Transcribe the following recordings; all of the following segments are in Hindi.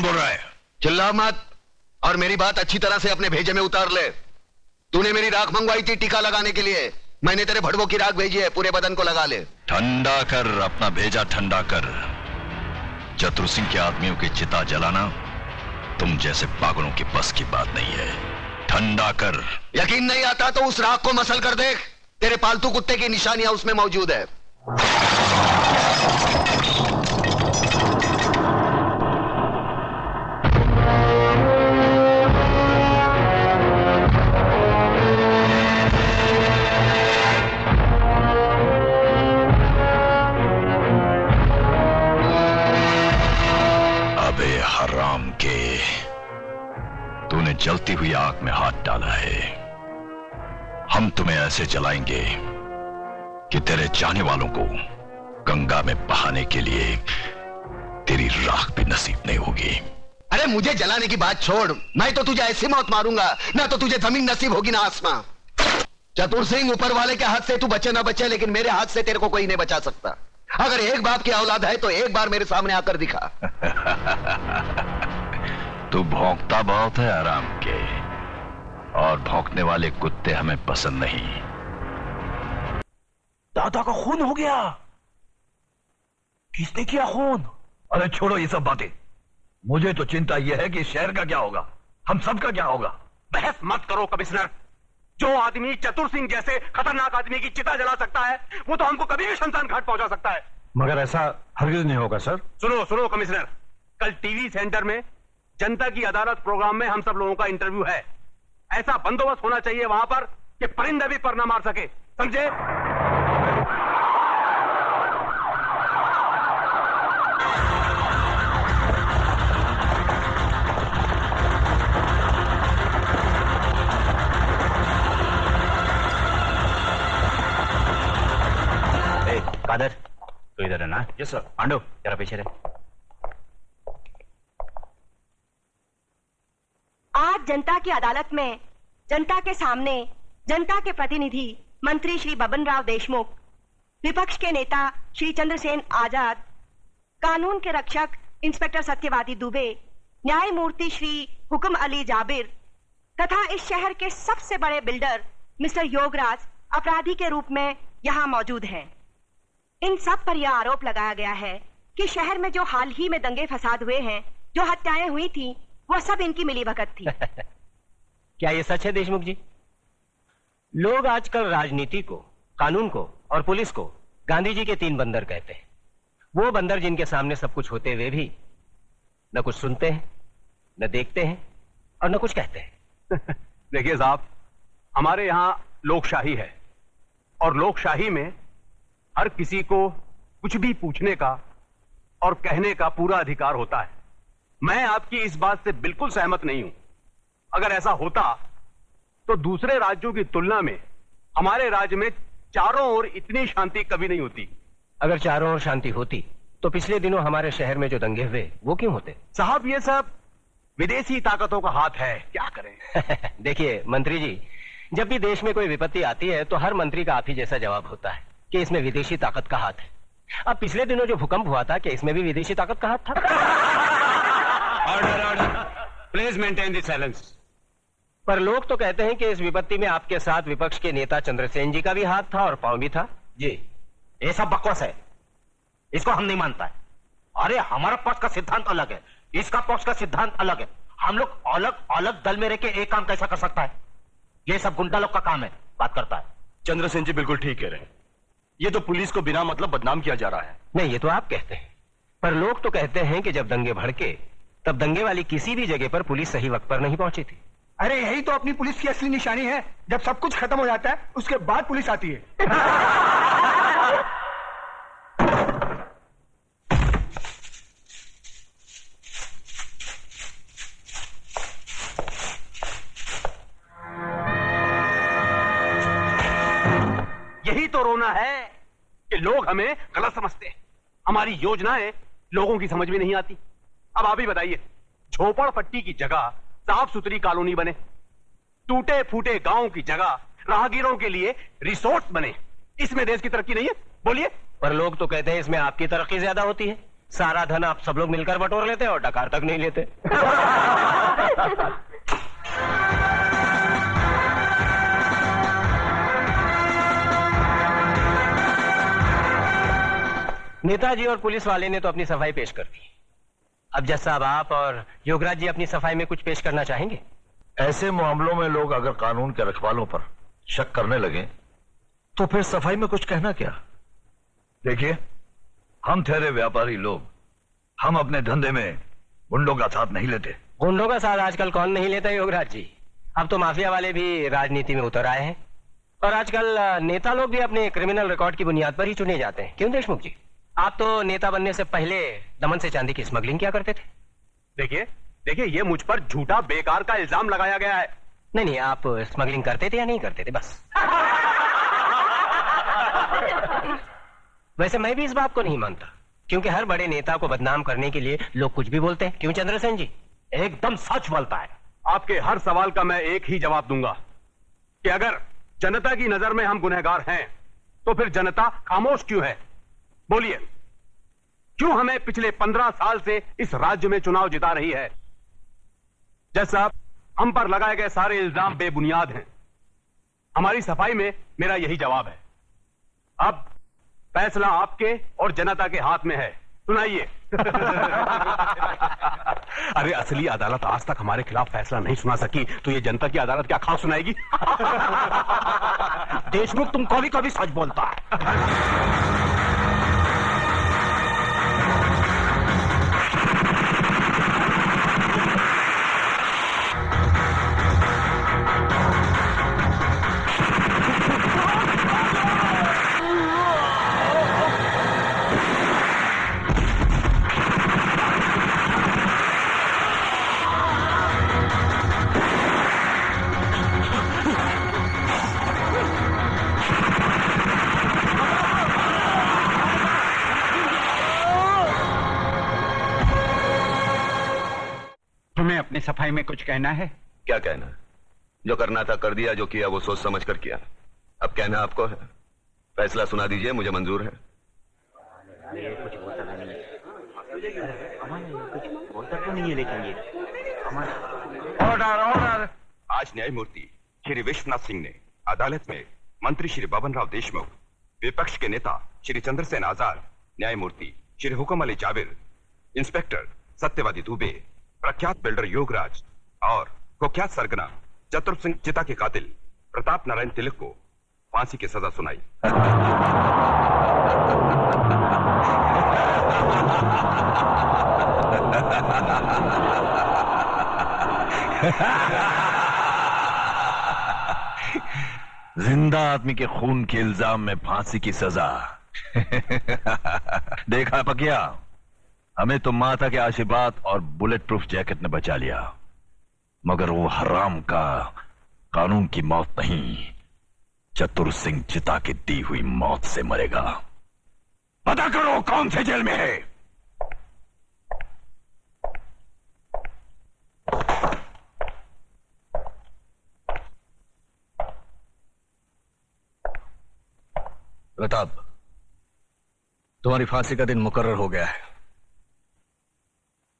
बोल रहा है? चिल्ला मत और मेरी बात अच्छी तरह से अपने भेजे में उतार ले। तूने मेरी राख मंगवाई थी टीका लगाने के लिए, मैंने तेरे भड़वों की राख भेजी है, पूरे बदन को लगा ले। ठंडा कर अपना भेजा, ठंडा कर। चतुर सिंह के आदमियों की चिता जलाना तुम जैसे पागलों की बस की बात नहीं है। ठंडा कर। यकीन नहीं आता तो उस राख को मसल कर देख, तेरे पालतू कुत्ते की निशानियां उसमें मौजूद है। अबे हराम के, तूने जलती हुई आग में हाथ डाला है। हम तुम्हें ऐसे जलाएंगे कि तेरे चाहने वालों को गंगा में बहाने के लिए तेरी राख भी नसीब नहीं होगी। अरे मुझे जलाने की बात छोड़, मैं तो तुझे ऐसी मौत मारूंगा ना तो तुझे जमीन नसीब होगी ना आसमां। चतुर सिंह, ऊपर वाले के हाथ से तू बचे ना बचे, लेकिन मेरे हाथ से तेरे को कोई नहीं बचा सकता। अगर एक बाप की औलाद है तो एक बार मेरे सामने आकर दिखा। तू भौंकता बहुत है हराम के, और भौंकने वाले कुत्ते हमें पसंद नहीं। दादा का खून हो गया। किसने किया खून? अरे छोड़ो ये सब बातें, मुझे तो चिंता यह है कि शहर का क्या होगा, हम सबका क्या होगा। बहस मत करो कमिश्नर। जो आदमी चतुर सिंह जैसे खतरनाक आदमी की चिता जला सकता है, वो तो हमको कभी भी शमशान घाट पहुंचा सकता है। मगर ऐसा हरगिज नहीं होगा सर। सुनो सुनो कमिश्नर, कल टीवी सेंटर में जनता की अदालत प्रोग्राम में हम सब लोगों का इंटरव्यू है। ऐसा बंदोबस्त होना चाहिए वहां पर कि परिंदे भी पर न मार सके, समझे? कादर, तो इधर है ना? Yes sir. पांडु जरा पीछे रहे। आज जनता की अदालत में जनता के सामने जनता के प्रतिनिधि मंत्री श्री बबन राव देशमुख, विपक्ष के नेता श्री चंद्रसेन आजाद, कानून के रक्षक इंस्पेक्टर सत्यवादी दुबे, न्यायमूर्ति श्री हुक्म अली जाबिर तथा इस शहर के सबसे बड़े बिल्डर मिस्टर योगराज अपराधी के रूप में यहाँ मौजूद हैं। इन सब पर यह आरोप लगाया गया है कि शहर में जो हाल ही में दंगे फसाद हुए हैं, जो हत्याएं हुई थी, वह सब इनकी मिलीभगत थी। क्या ये सच है देशमुख जी? लोग आजकल राजनीति को, कानून को और पुलिस को गांधी जी के 3 बंदर कहते हैं। वो बंदर जिनके सामने सब कुछ होते हुए भी न कुछ सुनते हैं, न देखते हैं और न कुछ कहते हैं। देखिए साहब, हमारे यहाँ लोकशाही है और लोकशाही में हर किसी को कुछ भी पूछने का और कहने का पूरा अधिकार होता है। मैं आपकी इस बात से बिल्कुल सहमत नहीं हूं। अगर ऐसा होता तो दूसरे राज्यों की तुलना में हमारे राज्य में चारों ओर इतनी शांति कभी नहीं होती। अगर चारों ओर शांति होती तो पिछले दिनों हमारे शहर में जो दंगे हुए वो क्यों होते? साहब, ये सब विदेशी ताकतों का हाथ है, क्या करें। देखिए मंत्री जी, जब भी देश में कोई विपत्ति आती है तो हर मंत्री का आप ही जैसा जवाब होता है कि इसमें विदेशी ताकत का हाथ है। अब पिछले दिनों जो भूकंप हुआ था, क्या इसमें भी विदेशी ताकत का हाथ था? Order order, please maintain the silence. पर लोग तो कहते हैं कि इस विपत्ति में आपके साथ विपक्ष के नेता चंद्रसेन जी का भी हाथ था और पांव भी था। जी, ये सब बकवास है, इसको हम नहीं मानता है। अरे हमारा पक्ष का सिद्धांत अलग है, इसका पक्ष का सिद्धांत अलग है। हम लोग अलग अलग दल में रह के एक काम कैसा कर सकता है? ये सब गुंडा लोग का काम है, बात करता है। चंद्रसेन जी बिल्कुल ठीक कह रहे हैं। ये तो पुलिस को बिना मतलब बदनाम किया जा रहा है। नहीं, ये तो आप कहते हैं, पर लोग तो कहते हैं कि जब दंगे भड़के तब दंगे वाली किसी भी जगह पर पुलिस सही वक्त पर नहीं पहुंची थी। अरे यही तो अपनी पुलिस की असली निशानी है। जब सब कुछ खत्म हो जाता है उसके बाद पुलिस आती है। यही तो रोना है कि लोग हमें गलत समझते हैं। हमारी योजनाएं लोगों की समझ में नहीं आती। अब आप ही बताइए, झोपड़पट्टी की जगह साफ सुथरी कॉलोनी बने, टूटे फूटे गांव की जगह राहगीरों के लिए रिसोर्ट बने, इसमें देश की तरक्की नहीं है? बोलिए। पर लोग तो कहते हैं इसमें आपकी तरक्की ज्यादा होती है। सारा धन आप सब लोग मिलकर बटोर लेते और डकार तक नहीं लेते। नेताजी और पुलिस वाले ने तो अपनी सफाई पेश कर दी। अब जज साहब, आप और योगराज जी अपनी सफाई में कुछ पेश करना चाहेंगे? ऐसे मामलों में लोग अगर कानून के रखवालों पर शक करने लगे तो फिर सफाई में कुछ कहना क्या? देखिए, हम ठहरे व्यापारी लोग, हम अपने धंधे में गुंडों का साथ नहीं लेते। गुंडों का साथ आजकल कौन नहीं लेता योगराज जी? अब तो माफिया वाले भी राजनीति में उतर आए हैं और आजकल नेता लोग भी अपने क्रिमिनल रिकॉर्ड की बुनियाद पर ही चुने जाते हैं। क्यों देशमुख जी, आप तो नेता बनने से पहले दमन से चांदी की स्मगलिंग क्या करते थे? देखिए देखिए, ये मुझ पर झूठा बेकार का इल्जाम लगाया गया है। नहीं, आप स्मगलिंग करते थे या नहीं करते थे? बस। वैसे मैं भी इस बात को नहीं मानता, क्योंकि हर बड़े नेता को बदनाम करने के लिए लोग कुछ भी बोलते हैं। क्यों चंद्रसेन जी? एकदम सच बोलता है। आपके हर सवाल का मैं एक ही जवाब दूंगा कि अगर जनता की नजर में हम गुनहगार हैं तो फिर जनता खामोश क्यों है? बोलिए, क्यों हमें पिछले 15 साल से इस राज्य में चुनाव जिता रही है? जज साहब, हम पर लगाए गए सारे इल्जाम बेबुनियाद हैं। हमारी सफाई में मेरा यही जवाब है। अब फैसला आपके और जनता के हाथ में है। सुनाइए। अरे, असली अदालत आज तक हमारे खिलाफ फैसला नहीं सुना सकी तो ये जनता की अदालत क्या खास सुनाएगी? देशमुख, तुम कभी कभी सच बोलता है। तुम्हें अपनी सफाई में कुछ कहना है? क्या कहना? जो करना था कर दिया, जो किया वो सोच समझ कर किया। अब कहना आपको है। फैसला सुना दीजिए, मुझे मंजूर है। Order order. आज न्यायमूर्ति श्री विश्वनाथ सिंह ने अदालत में मंत्री श्री बबन राव देशमुख, विपक्ष के नेता श्री चंद्रसेन आजाद, न्यायमूर्ति श्री हुकुम अली जाबिर, इंस्पेक्टर सत्यवादी दुबे, प्रख्यात बिल्डर योगराज और कुख्यात सरगना चतुर सिंह चिता के कातिल प्रताप नारायण तिलक को फांसी की सजा सुनाई। जिंदा आदमी के खून के इल्जाम में फांसी की सजा। देखा पकिया, हमें तो माता के आशीर्वाद और बुलेट प्रूफ जैकेट ने बचा लिया, मगर वो हराम का कानून की मौत नहीं, चतुर सिंह चिता की दी हुई मौत से मरेगा। पता करो कौन से जेल में है। प्रताप, तुम्हारी फांसी का दिन मुकर्रर हो गया है।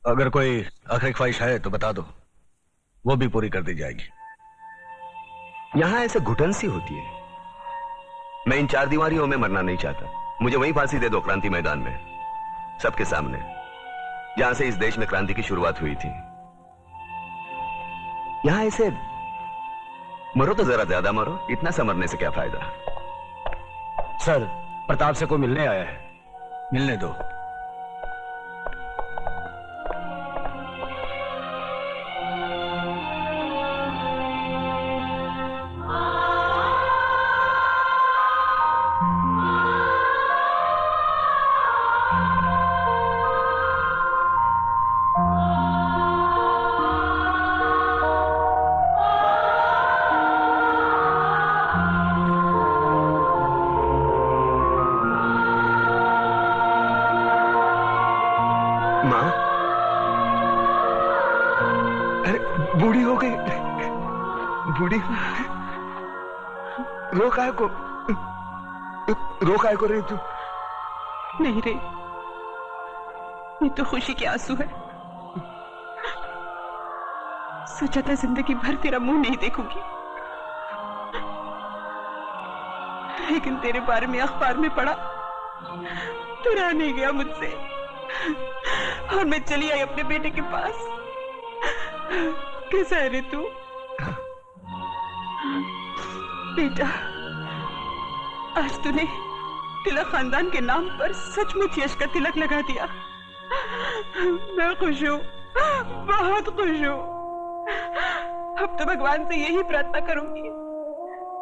अगर कोई आखिरी ख्वाहिश है तो बता दो, वो भी पूरी कर दी जाएगी। यहां ऐसे घुटन सी होती है। मैं इन चार दीवारियों में मरना नहीं चाहता। मुझे वहीं फांसी दे दो, क्रांति मैदान में, सबके सामने, जहां से इस देश में क्रांति की शुरुआत हुई थी। यहां ऐसे मरो तो जरा ज्यादा मरो, इतना सा मरने से क्या फायदा। सर, प्रताप से कोई मिलने आया है, मिलने दो। मां, अरे बूढ़ी हो गई, बूढ़ी। रो काय को रही तू? नहीं रे, ये तो खुशी के आंसू है। सोचा था जिंदगी भर तेरा मुंह नहीं देखूंगी, लेकिन तेरे बारे में अखबार में पढ़ा तो रहा नहीं गया मुझसे, और मैं चली आई अपने बेटे के पास। कैसा है रे तू? बेटा, आज तूने तिलक खानदान के नाम पर सचमुच यश का तिलक लगा दिया। मैं खुश हूँ, बहुत खुश हूँ। अब तो भगवान से यही प्रार्थना करूंगी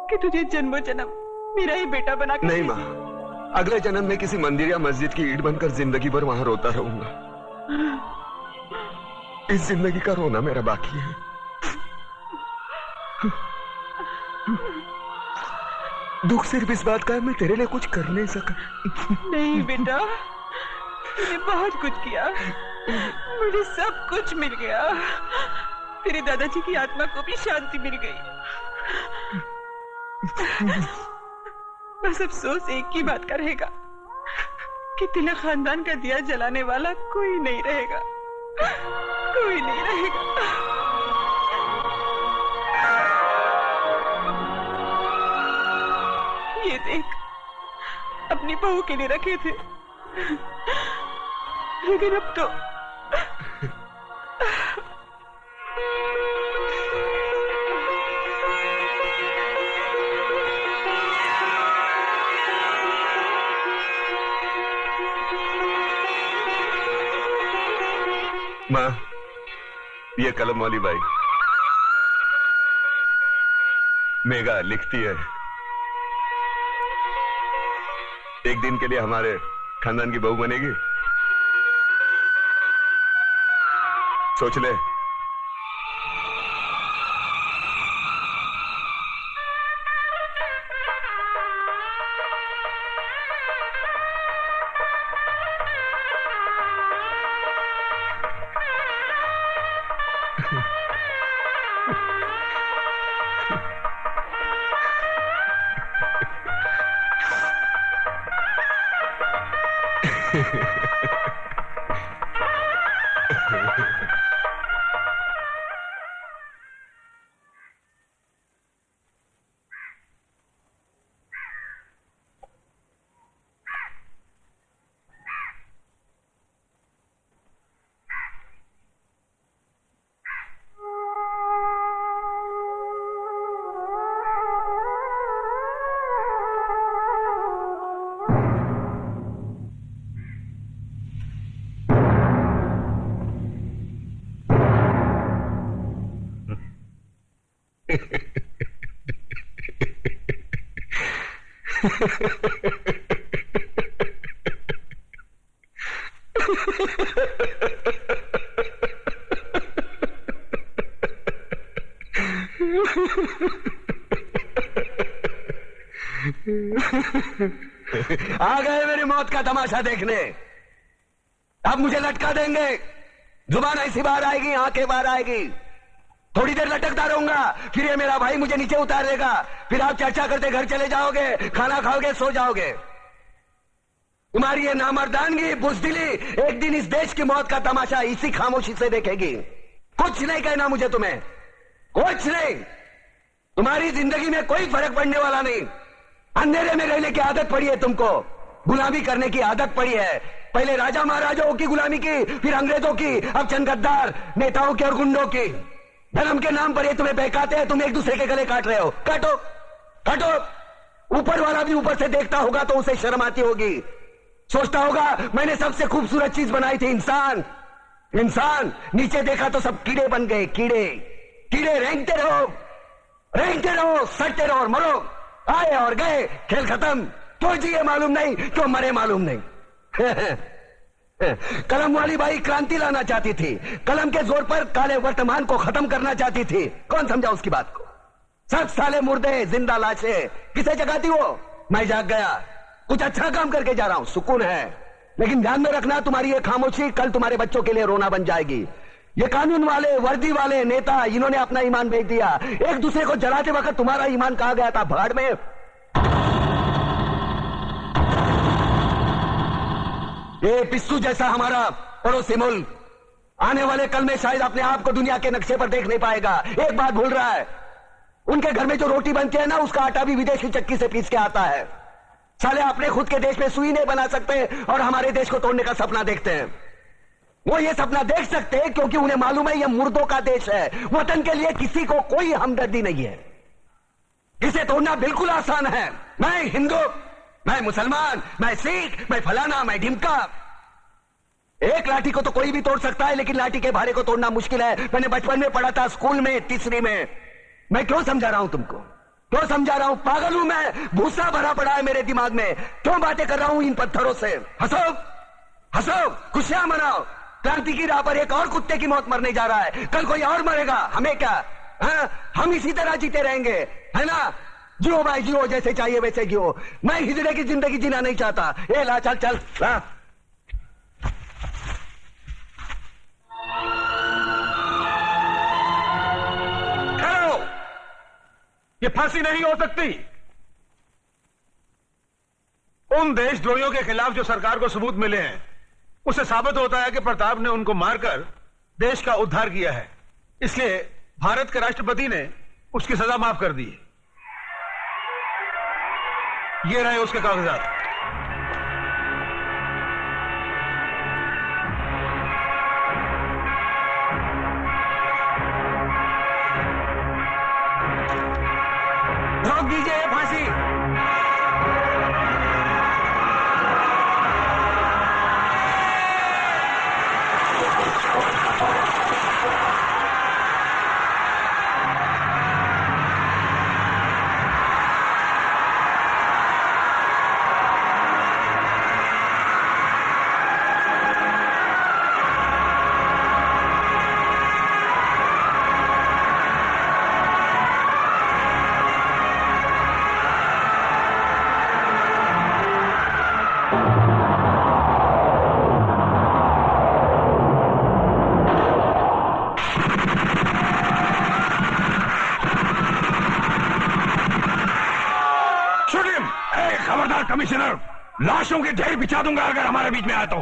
कि तुझे जन्मों जन्म मेरा ही बेटा बना कर। नहीं माँ, अगले जन्म में किसी मंदिर या मस्जिद की ईंट बनकर जिंदगी भर वहां रोता रहूंगा। इस जिंदगी का रोना मेरा बाकी है। दुख सिर्फ इस बात का है मैं तेरे लिए कुछ कर नहीं सका। नहीं बेटा, तूने बहुत कुछ किया, मुझे सब कुछ मिल गया। तेरे दादाजी की आत्मा को भी शांति मिल गई। बस अफसोस एक ही बात का रहेगा कि तिलक खानदान का दिया जलाने वाला कोई नहीं रहेगा, कोई नहीं रहेगा। ये देख, अपनी बहू के लिए रखे थे, लेकिन अब तो माँ, ये कलम वाली बाई मेघा लिखती है, एक दिन के लिए हमारे खानदान की बहू बनेगी। सोच ले। आ गए मेरी मौत का तमाशा देखने। अब मुझे लटका देंगे, जुबान ऐसी बाहर आएगी, आंखें बाहर आएगी। थोड़ी देर लटकता रहूंगा, फिर ये मेरा भाई मुझे नीचे उतार देगा, फिर आप चर्चा करते घर चले जाओगे, खाना खाओगे, सो जाओगे। तुम्हारी ये नामर्दानगी, बुज़दिली एक दिन इस देश की मौत का तमाशा इसी खामोशी से देखेगी। कुछ नहीं कहना मुझे, तुम्हें कुछ नहीं। तुम्हारी जिंदगी में कोई फर्क पड़ने वाला नहीं। अंधेरे में रहने की आदत पड़ी है तुमको, गुलामी करने की आदत पड़ी है। पहले राजा महाराजाओं की गुलामी की, फिर अंग्रेजों की, अब चंद गद्दार नेताओं की और गुंडों की। धर्म के नाम पर ये तुम्हें बहकाते हैं, तुम एक दूसरे के गले काट रहे हो। काटो काटो। ऊपर वाला भी ऊपर से देखता होगा तो उसे शर्म आती होगी, सोचता होगा मैंने सबसे खूबसूरत चीज बनाई थी, इंसान। इंसान नीचे देखा तो सब कीड़े बन गए, कीड़े कीड़े। रेंगते रहो, सटते रहो और मरो। आए और गए, खेल खत्म। क्यों जिए मालूम नहीं, क्यों मरे मालूम नहीं। कलम वाली बाई क्रांति लाना चाहती थी, कलम के जोर पर काले वर्तमान को खत्म करना चाहती थी। कौन समझा उसकी बात को? सब साले मुर्दे, जिंदा लाशें। किसे जगाती वो? मैं जाग गया, कुछ अच्छा काम करके जा रहा हूं, सुकून है। लेकिन ध्यान में रखना, तुम्हारी ये खामोशी कल तुम्हारे बच्चों के लिए रोना बन जाएगी। ये कानून वाले, वर्दी वाले नेता, इन्होंने अपना ईमान बेच दिया। एक दूसरे को जलाते वक्त तुम्हारा ईमान कहा गया था? भाड़ में। ये पिस्सू जैसा हमारा पड़ोसी मुल्क आने वाले कल में शायद अपने आप को दुनिया के नक्शे पर देख नहीं पाएगा। एक बात भूल रहा है, उनके घर में जो रोटी बनती है ना, उसका आटा भी विदेशी चक्की से पीस के आता है। साले अपने खुद के देश में सुई नहीं बना सकते और हमारे देश को तोड़ने का सपना देखते हैं। वो ये सपना देख सकते हैं क्योंकि उन्हें मालूम है ये मुर्दों का देश है। वतन के लिए किसी को कोई हमदर्दी नहीं है। इसे तोड़ना बिल्कुल आसान है। मैं हिंदू, मैं मुसलमान, मैं सिख, मैं फलाना, मैं ढिमका। एक लाठी को तो कोई भी तोड़ सकता है, लेकिन लाठी के भारे को तोड़ना मुश्किल है। मैंने बचपन में पढ़ा था, स्कूल में, तीसरी में। मैं क्यों समझा रहा हूं तुमको? क्यों समझा रहा हूं? पागल हूं मैं? भूसा भरा पड़ा है मेरे दिमाग में। क्यों बातें कर रहा हूं इन पत्थरों से? हंसो, हंसो, खुशियां मनाओ। क्रांति की राह पर एक और कुत्ते की मौत मरने जा रहा है, कल कोई और मरेगा। हमें क्या? हम इसी तरह जीते रहेंगे, है ना? जियो भाई जियो, जैसे चाहिए वैसे जियो। मैं हिजड़े की जिंदगी जीना नहीं चाहता। ए ला, चल चल ला। ये फांसी नहीं हो सकती। उन देशद्रोहियों के खिलाफ जो सरकार को सबूत मिले हैं, उससे साबित होता है कि प्रताप ने उनको मारकर देश का उद्धार किया है। इसलिए भारत के राष्ट्रपति ने उसकी सजा माफ कर दी है। ये रहे उसके कागजात। रोक दीजिए फांसी। खबरदार कमिश्नर, लाशों के ढेर बिछा दूंगा अगर हमारे बीच में आया तो।